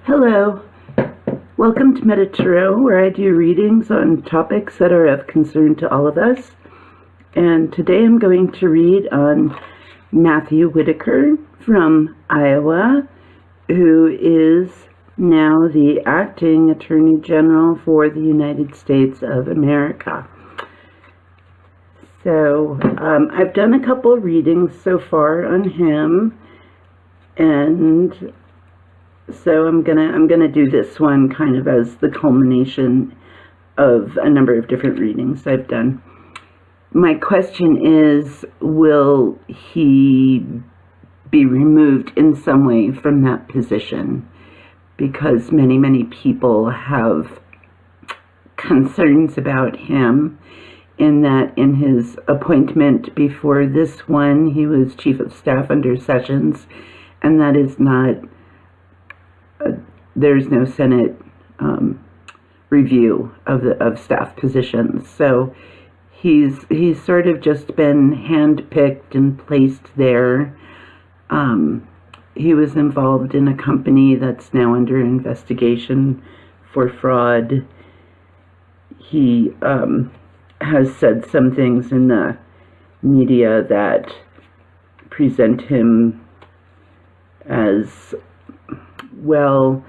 Hello, welcome to Meditarot, where I do readings on topics that are of concern to all of us. And today I'm going to read on Matthew Whitaker from Iowa, who is now the acting Attorney General for the United States of America. So I've done a couple of readings so far on him, and so I'm gonna do this one kind of as the culmination of a number of different readings I've done. My question is, will he be removed in some way from that position? Because many people have concerns about him, in that in his appointment before this one, he was Chief of Staff under Sessions, and that is not there's no Senate review of staff positions. So he's sort of just been handpicked and placed there. He was involved in a company that's now under investigation for fraud. He has said some things in the media that present him as, well,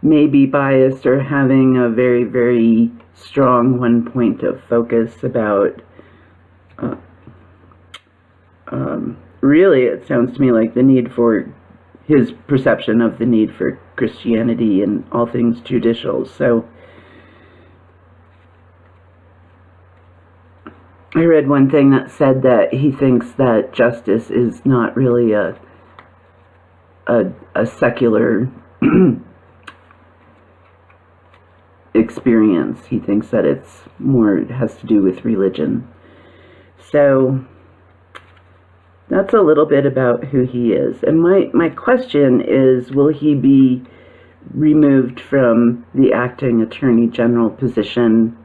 maybe biased or having a very strong one point of focus about really, it sounds to me like the need for his perception of the need for Christianity and all things judicial. So I read one thing that said that he thinks that justice is not really a secular experience. He thinks that it has to do with religion. So that's a little bit about who he is. And my question is, will he be removed from the acting Attorney General position?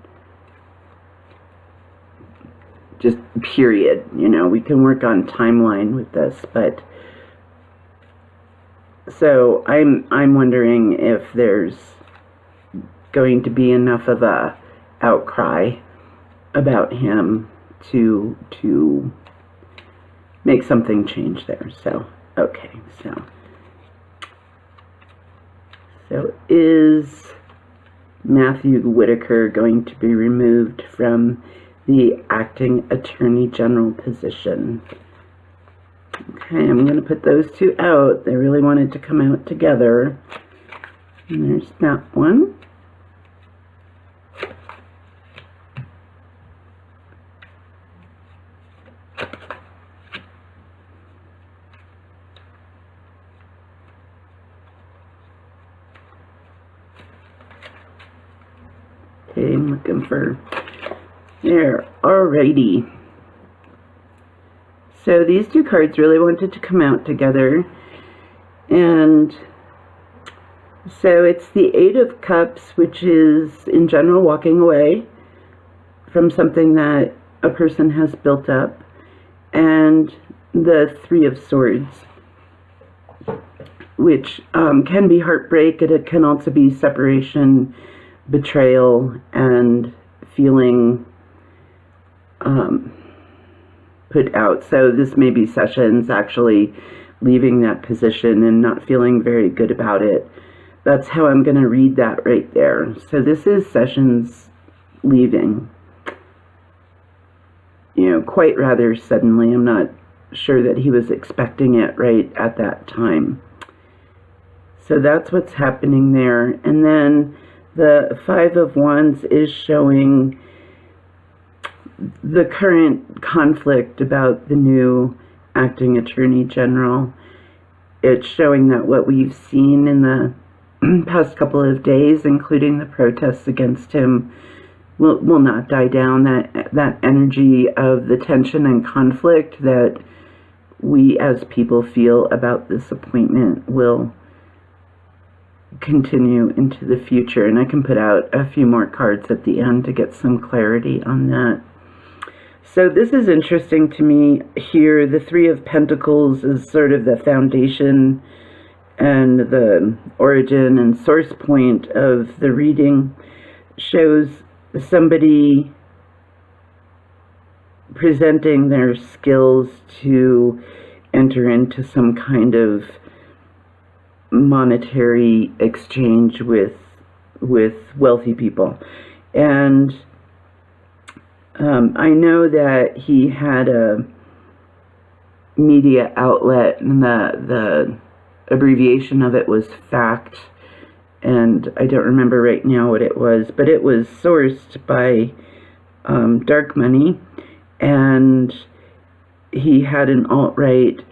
Just period. You know, we can work on timeline with this, but so I'm wondering if there's going to be enough of a outcry about him to make something change there. So okay, so is Matthew Whitaker going to be removed from the acting Attorney General position? Okay, I'm going to put those two out. They really wanted to come out together. And there's that one. Okay, I'm looking for there. Alrighty. So these two cards really wanted to come out together, and so it's the Eight of Cups, which is in general walking away from something that a person has built up, and the Three of Swords, which can be heartbreak. It can also be separation, betrayal, and feeling put out. So this may be Sessions actually leaving that position and not feeling very good about it. That's how I'm going to read that right there. So this is Sessions leaving, you know, quite rather suddenly. I'm not sure that he was expecting it right at that time. So that's what's happening there. And then the Five of Wands is showing the current conflict about the new acting Attorney General. It's showing that what we've seen in the past couple of days, including the protests against him, will not die down. That energy of the tension and conflict that we as people feel about this appointment will continue into the future. And I can put out a few more cards at the end to get some clarity on that. So this is interesting to me here. The Three of Pentacles is sort of the foundation and the origin and source point of the reading shows somebody presenting their skills to enter into some kind of monetary exchange with wealthy people. And I know that he had a media outlet, and the abbreviation of it was FACT, and I don't remember right now what it was, but it was sourced by Dark Money, and he had an alt-right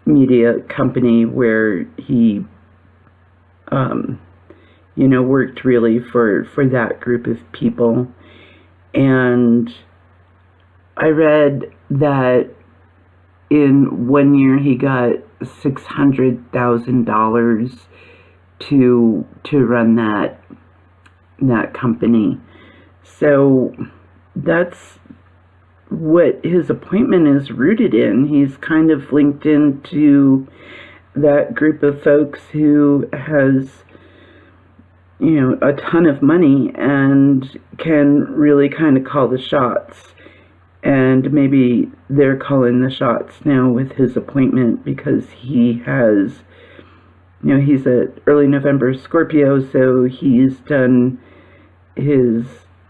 media company where he worked really for that group of people. And I read that in 1 year he got $600,000 to run that company. So that's what his appointment is rooted in. He's kind of linked into that group of folks who has a ton of money and can really kind of call the shots. And maybe they're calling the shots now with his appointment, because he has, he's an early November Scorpio, so he's done his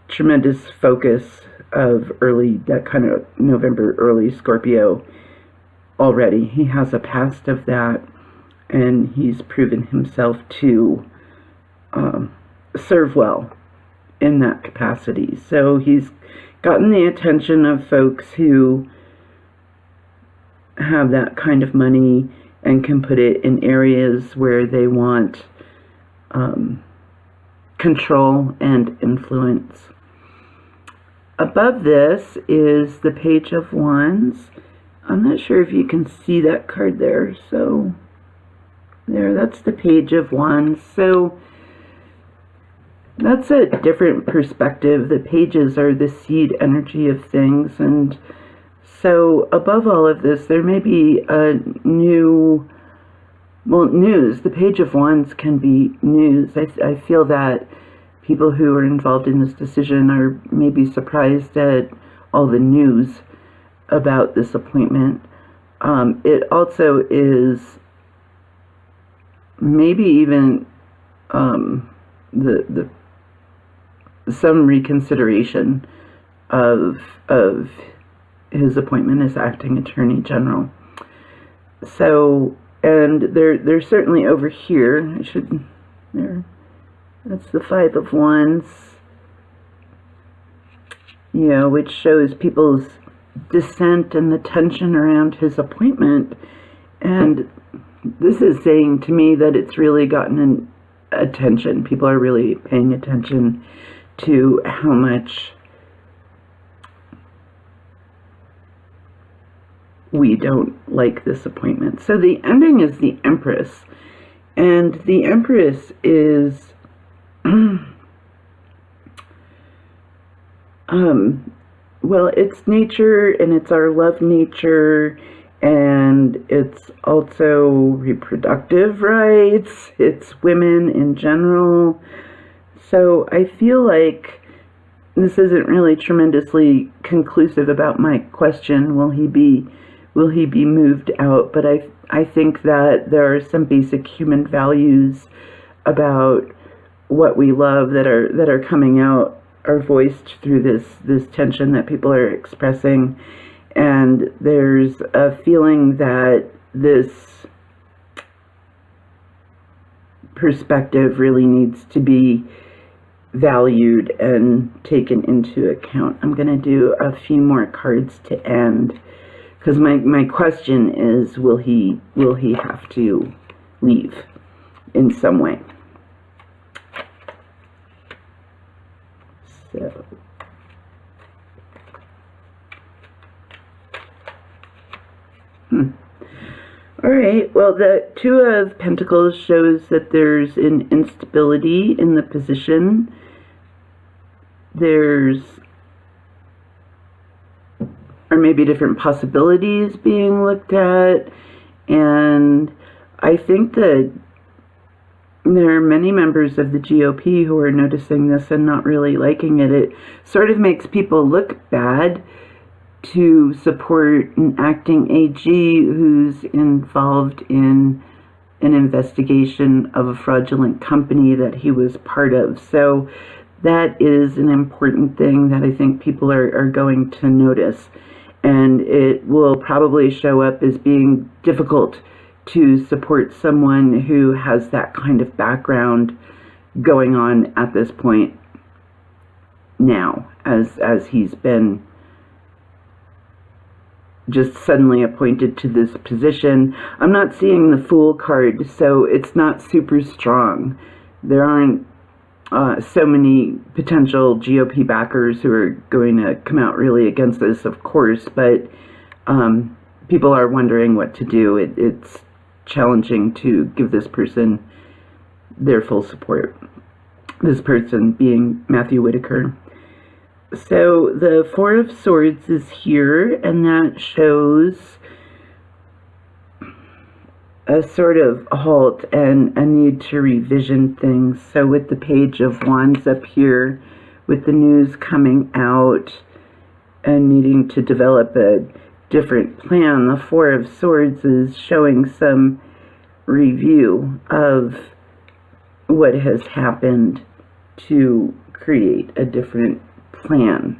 tremendous focus of that kind of November early Scorpio already. He has a past of that, and he's proven himself to serve well in that capacity. So he's gotten the attention of folks who have that kind of money and can put it in areas where they want control and influence. Above this is the Page of Wands. I'm not sure if you can see that card there. So there, that's the Page of Wands. So that's a different perspective. The pages are the seed energy of things. And so above all of this, there may be a news. The Page of Wands can be news. I feel that people who are involved in this decision are maybe surprised at all the news about this appointment. It also is maybe even some reconsideration of his appointment as acting attorney general. So, and they're certainly over here. That's the Five of Wands, which shows people's dissent and the tension around his appointment. And this is saying to me that it's really gotten attention. People are really paying attention to how much we don't like this appointment. So the ending is the Empress, and the Empress is well, it's nature, and it's our love nature, and it's also reproductive rights, it's women in general. So I feel like this isn't really tremendously conclusive about my question, will he be moved out? But I think that there are some basic human values about what we love that are coming out, are voiced through this tension that people are expressing. And there's a feeling that this perspective really needs to be valued and taken into account. I'm going to do a few more cards to end, because my question is, will he have to leave in some way? So all right, well, the Two of Pentacles shows that there's an instability in the position. Or maybe different possibilities being looked at, and I think that there are many members of the GOP who are noticing this and not really liking it. It sort of makes people look bad to support an acting AG who's involved in an investigation of a fraudulent company that he was part of. So that is an important thing that I think people are going to notice. And it will probably show up as being difficult to support someone who has that kind of background going on at this point now, as he's been just suddenly appointed to this position. I'm not seeing the Fool card, so it's not super strong. There aren't so many potential GOP backers who are going to come out really against this, of course, but people are wondering what to do. It's challenging to give this person their full support. This person being Matthew Whitaker. So the Four of Swords is here, and that shows a sort of halt and a need to revision things. So with the Page of Wands up here, with the news coming out and needing to develop a different plan, the Four of Swords is showing some review of what has happened to create a different plan,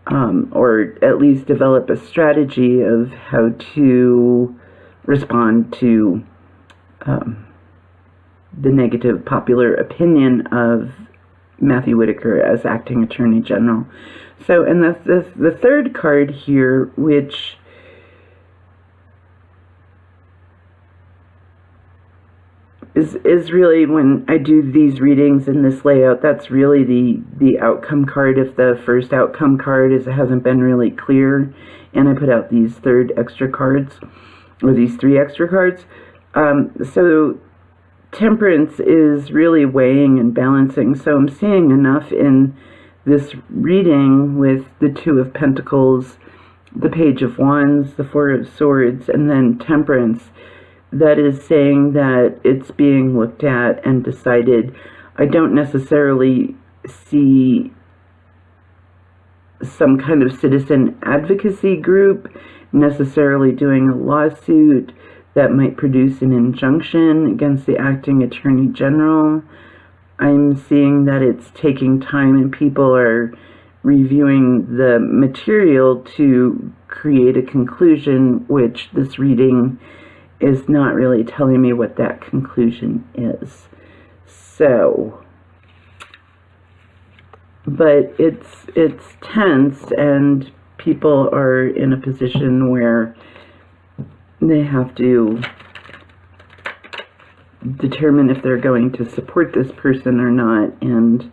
or at least develop a strategy of how to respond to the negative popular opinion of Matthew Whitaker as acting Attorney General. So, and the third card here, which is really, when I do these readings in this layout, that's really the outcome card. If the first outcome card hasn't been really clear, and I put out these three extra cards. So Temperance is really weighing and balancing. So I'm seeing enough in this reading with the Two of Pentacles, the Page of Wands, the Four of Swords, and then Temperance, that is saying that it's being looked at and decided. I don't necessarily see some kind of citizen advocacy group necessarily doing a lawsuit that might produce an injunction against the acting Attorney General. I'm seeing that it's taking time and people are reviewing the material to create a conclusion, which this reading is not really telling me what that conclusion is. So, but it's tense, and people are in a position where they have to determine if they're going to support this person or not. And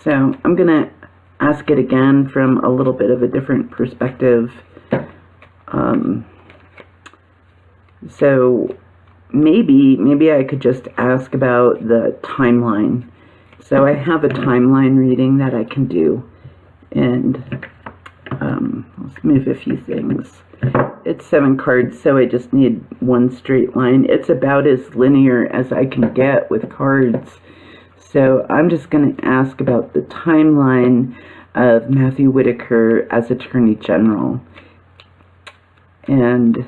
so I'm gonna ask it again from a little bit of a different perspective. So maybe I could just ask about the timeline. So I have a timeline reading that I can do, and let's move a few things. It's 7 cards, so I just need one straight line. It's about as linear as I can get with cards. So I'm just going to ask about the timeline of Matthew Whitaker as Attorney General. And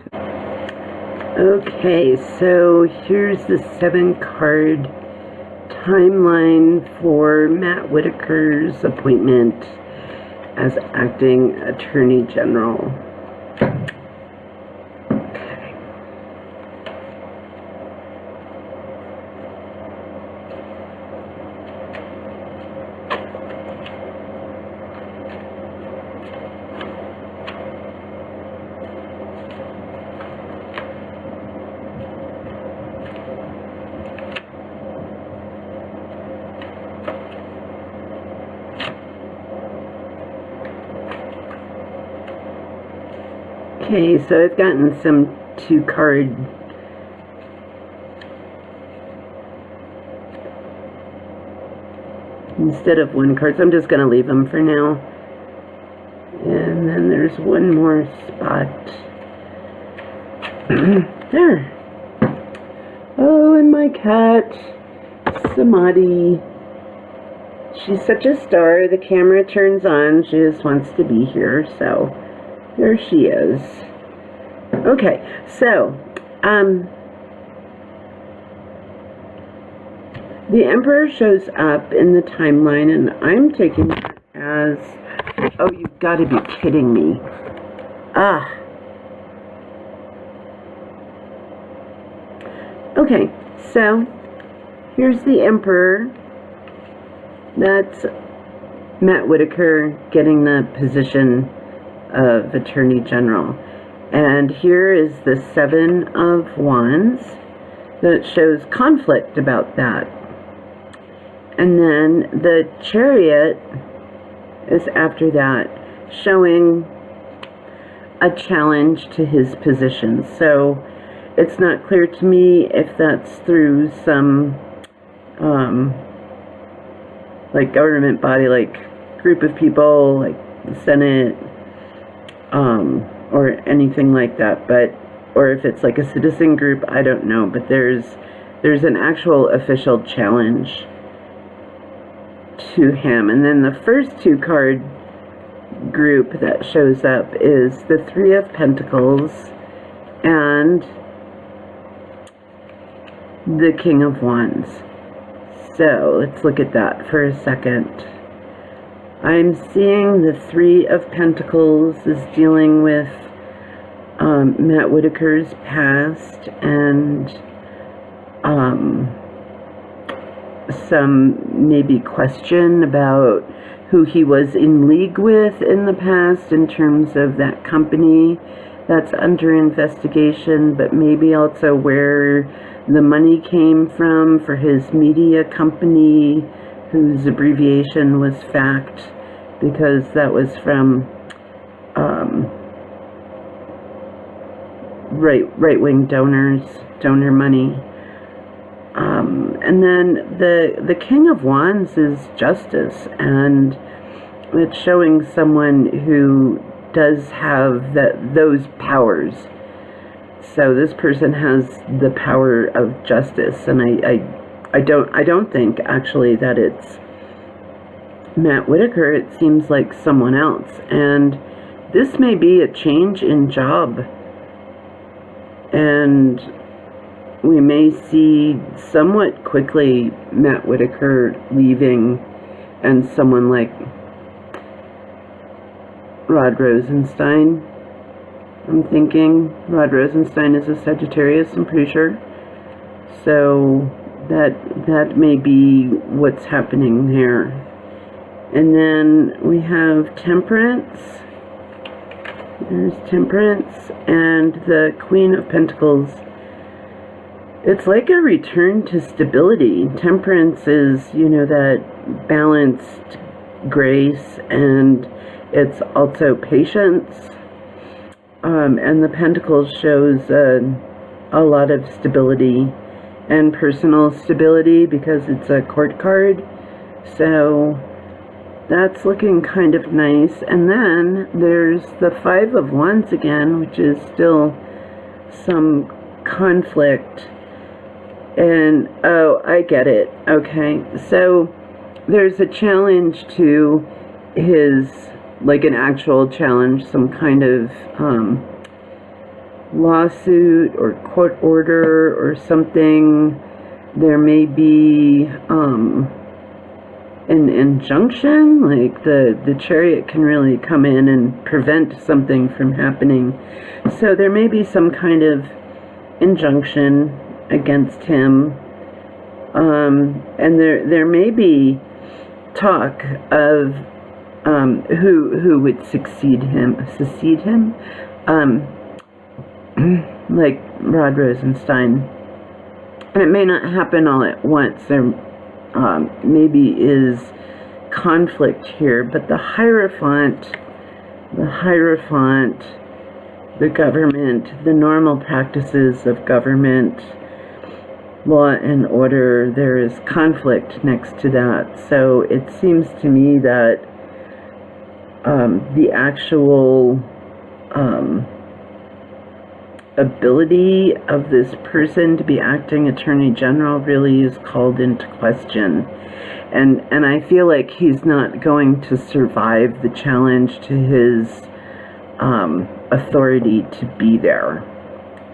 okay, so here's the 7-card timeline for Matt Whitaker's appointment as acting Attorney General. Okay, so I've gotten some 2-card instead of 1 card, so I'm just going to leave them for now. And then there's one more spot. There, my cat, Samadhi. She's such a star. The camera turns on. She just wants to be here, so there she is. Okay, so, the Emperor shows up in the timeline, and I'm taking that as, oh, you've got to be kidding me. Okay, so here's the Emperor. That's Matt Whitaker getting the position of Attorney General. And here is the Seven of Wands that shows conflict about that. And then the Chariot is after that, showing a challenge to his position. So it's not clear to me if that's through some like government body, like group of people, like the Senate, or anything like that, or if it's like a citizen group, I don't know, but there's an actual official challenge to him. And then the first two card group that shows up is the Three of Pentacles and the King of Wands. So let's look at that for a second. I'm seeing the Three of Pentacles is dealing with Matt Whitaker's past and some maybe question about who he was in league with in the past in terms of that company that's under investigation, but maybe also where the money came from for his media company, whose abbreviation was FACT, because that was from right-wing donor money. And then the King of Wands is justice, and it's showing someone who does have those powers. So this person has the power of justice, and I don't think actually that it's Matt Whitaker. It seems like someone else, and this may be a change in job, and we may see somewhat quickly Matt Whitaker leaving, and someone like Rod Rosenstein. I'm thinking Rod Rosenstein is a Sagittarius, I'm pretty sure. So that may be what's happening there. And then we have Temperance. There's Temperance and the Queen of Pentacles. It's like a return to stability. Temperance is, that balanced grace, and it's also patience. And the Pentacles shows a lot of stability and personal stability because it's a court card. So that's looking kind of nice. And then there's the Five of Wands again, which is still some conflict. And, oh, I get it. Okay, so there's a challenge to his, like an actual challenge, some kind of lawsuit or court order or something. There may be an injunction, like the Chariot can really come in and prevent something from happening. So there may be some kind of injunction against him, and there may be talk of who would succeed him, like Rod Rosenstein. And it may not happen all at once. There maybe is conflict here, but the Hierophant, the government, the normal practices of government, law and order, there is conflict next to that. So it seems to me that the actual ability of this person to be acting attorney general really is called into question. And I feel like he's not going to survive the challenge to his authority to be there.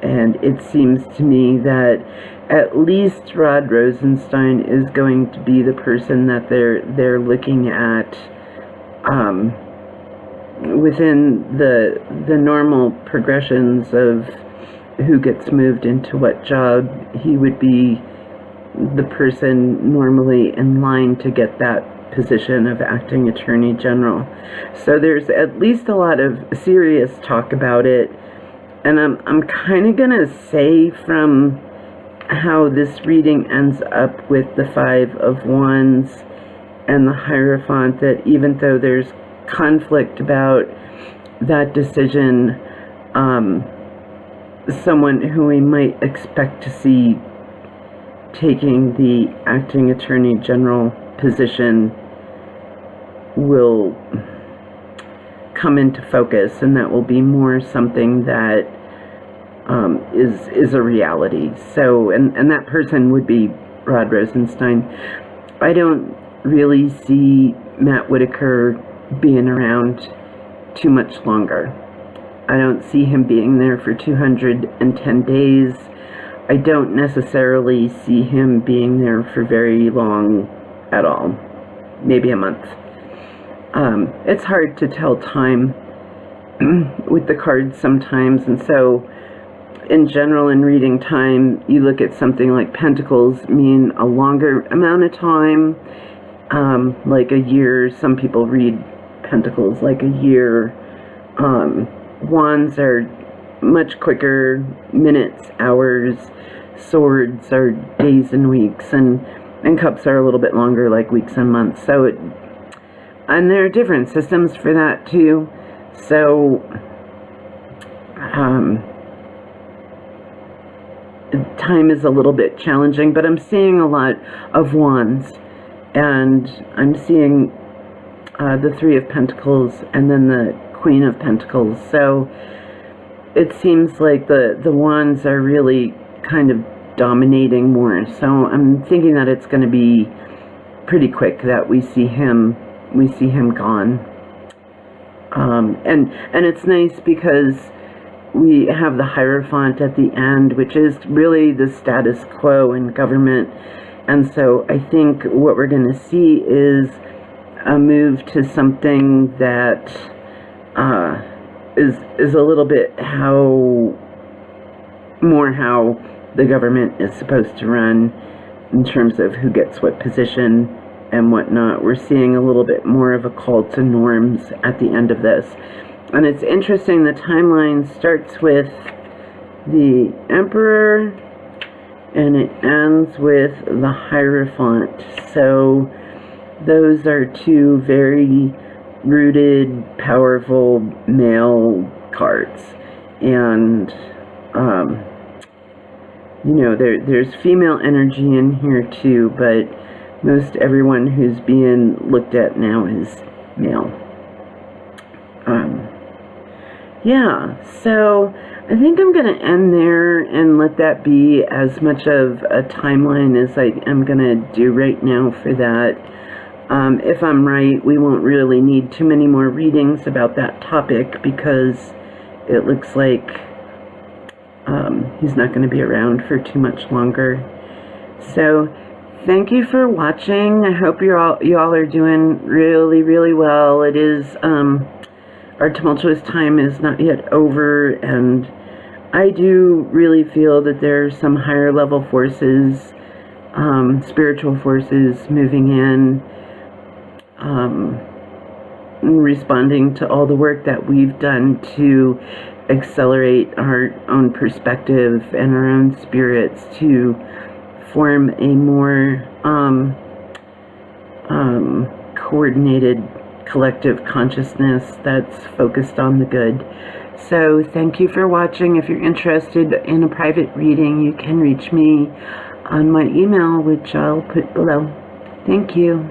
And it seems to me that at least Rod Rosenstein is going to be the person that they're looking at within the normal progressions of who gets moved into what job. He would be the person normally in line to get that position of acting attorney general. So there's at least a lot of serious talk about it. And I'm kind of going to say from how this reading ends up with the Five of Wands and the Hierophant, that even though there's conflict about that decision, someone who we might expect to see taking the acting attorney general position will come into focus, and that will be more something that is a reality. So, and that person would be Rod Rosenstein. I don't really see Matt Whitaker being around too much longer. I don't see him being there for 210 days. I don't necessarily see him being there for very long at all. Maybe a month. It's hard to tell time with the cards sometimes, and so in general, in reading time, you look at something like Pentacles mean a longer amount of time, like a year. Some people read Pentacles like a year. Wands are much quicker, minutes, hours. Swords are days and weeks, and Cups are a little bit longer, like weeks and months. So and there are different systems for that too. So time is a little bit challenging, but I'm seeing a lot of Wands, and I'm seeing the Three of Pentacles and then the Queen of Pentacles. So it seems like the Wands are really kind of dominating more. So I'm thinking that it's going to be pretty quick that we see him gone. And it's nice because we have the Hierophant at the end, which is really the status quo in government. And so I think what we're going to see is a move to something that is a little bit how the government is supposed to run in terms of who gets what position and whatnot. We're seeing a little bit more of a call to norms at the end of this. And it's interesting, the timeline starts with the Emperor and it ends with the Hierophant. So those are two very rooted, powerful male cards. And you know, there's female energy in here too, but most everyone who's being looked at now is male. Yeah, so I think I'm going to end there and let that be as much of a timeline as I am going to do right now for that. If I'm right, we won't really need too many more readings about that topic because it looks like he's not going to be around for too much longer. So thank you for watching. I hope you all are doing really, really well. It is our tumultuous time is not yet over, and I do really feel that there are some higher level forces, spiritual forces moving in, responding to all the work that we've done to accelerate our own perspective and our own spirits to form a more coordinated collective consciousness that's focused on the good. So thank you for watching. If you're interested in a private reading, you can reach me on my email, which I'll put below. Thank you.